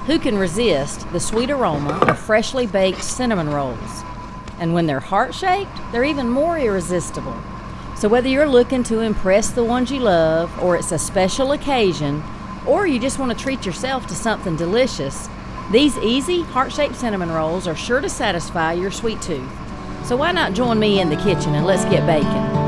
Who can resist the sweet aroma of freshly baked cinnamon rolls? And when they're heart-shaped, they're even more irresistible. So whether you're looking to impress the ones you love, or it's a special occasion, or you just want to treat yourself to something delicious, these easy heart-shaped cinnamon rolls are sure to satisfy your sweet tooth. So why not join me in the kitchen and let's get baking?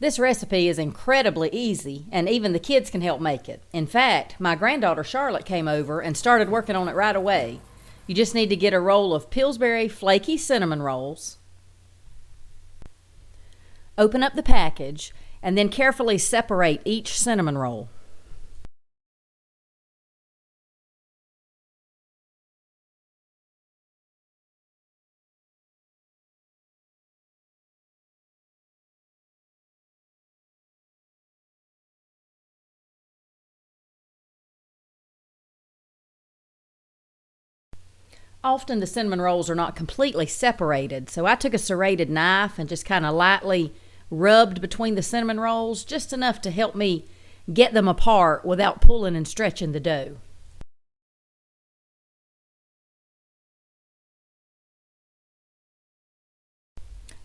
This recipe is incredibly easy, and even the kids can help make it. In fact, my granddaughter Charlotte came over and started working on it right away. You just need to get a roll of Pillsbury flaky cinnamon rolls, open up the package, and then carefully separate each cinnamon roll. Often the cinnamon rolls are not completely separated, so I took a serrated knife and just kind of lightly rubbed between the cinnamon rolls, just enough to help me get them apart without pulling and stretching the dough.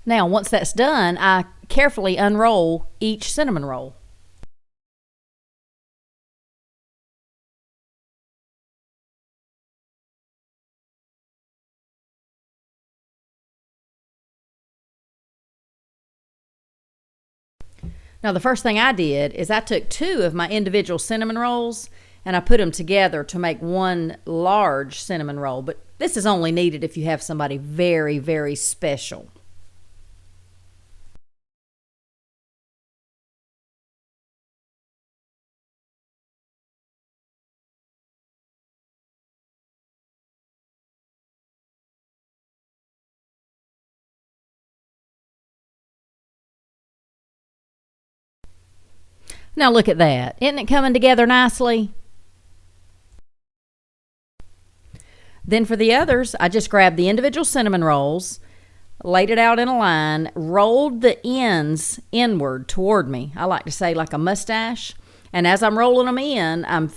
Now, once that's done, I carefully unroll each cinnamon roll. Now, the first thing I did is I took two of my individual cinnamon rolls and I put them together to make one large cinnamon roll, but this is only needed if you have somebody very, very special. Now look at that. Isn't it coming together nicely? Then for the others, I just grabbed the individual cinnamon rolls, laid it out in a line, rolled the ends inward toward me. I like to say like a mustache. And as I'm rolling them in, I'm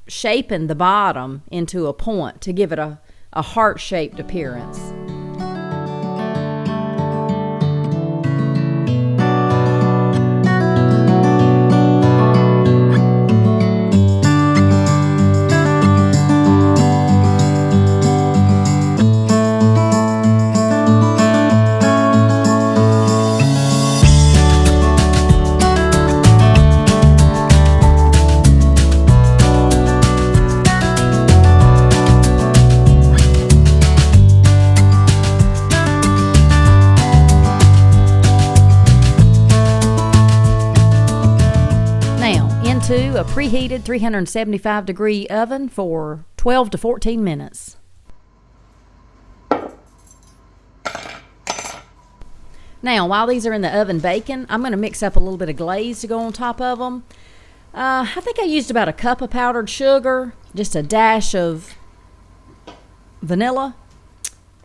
shaping the bottom into a point to give it a heart-shaped appearance. Into a preheated 375-degree oven for 12 to 14 minutes. Now, while these are in the oven baking, I'm going to mix up a little bit of glaze to go on top of them. I think I used about a cup of powdered sugar, just a dash of vanilla,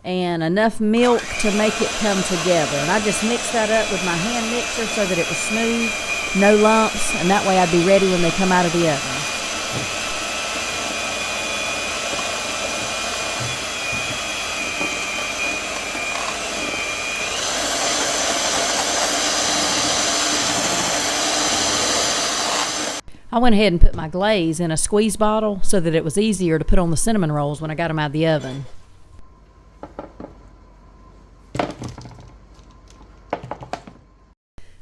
and enough milk to make it come together. And I just mixed that up with my hand mixer so that it was smooth, no lumps, and that way I'd be ready when they come out of the oven. I went ahead and put my glaze in a squeeze bottle so that it was easier to put on the cinnamon rolls when I got them out of the oven.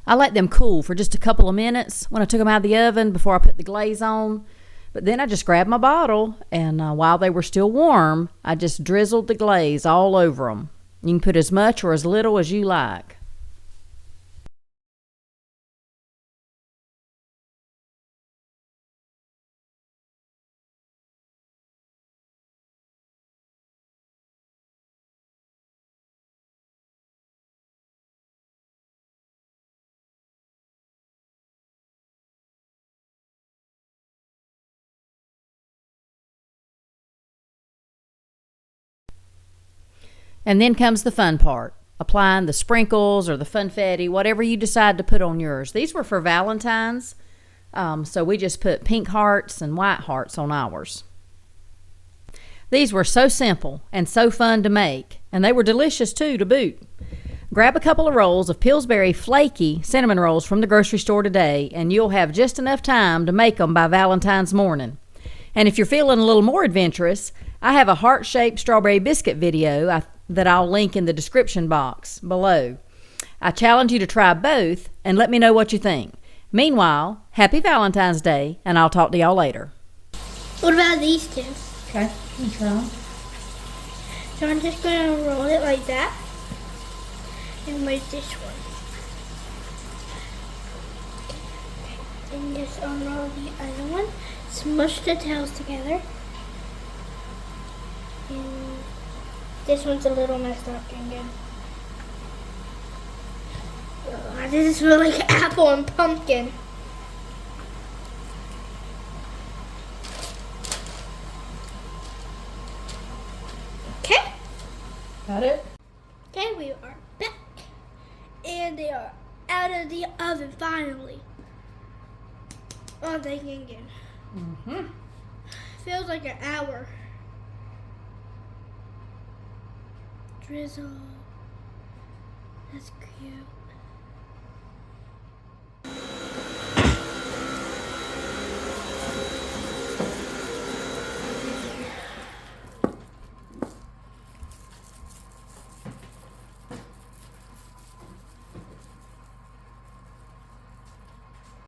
I let them cool for just a couple of minutes when I took them out of the oven before I put the glaze on. But then I just grabbed my bottle, and while they were still warm, I just drizzled the glaze all over them. You can put as much or as little as you like. And then comes the fun part, applying the sprinkles or the funfetti, whatever you decide to put on yours. These were for Valentine's, so we just put pink hearts and white hearts on ours. These were so simple and so fun to make, and they were delicious too to boot. Grab a couple of rolls of Pillsbury flaky cinnamon rolls from the grocery store today, and you'll have just enough time to make them by Valentine's morning. And if you're feeling a little more adventurous, I have a heart-shaped strawberry biscuit video that I'll link in the description box below. I challenge you to try both and let me know what you think. Meanwhile, happy Valentine's Day, and I'll talk to y'all later. What about these two? Okay, you try them. So I'm just going to roll it like that. And where's this one? And just unroll the other one. Smush the tails together. And this one's a little messed up again. This smells like apple and pumpkin. Okay. Got it? Okay, we are back. And they are out of the oven finally. Oh, they can again. Feels like an hour. Drizzle. That's cute.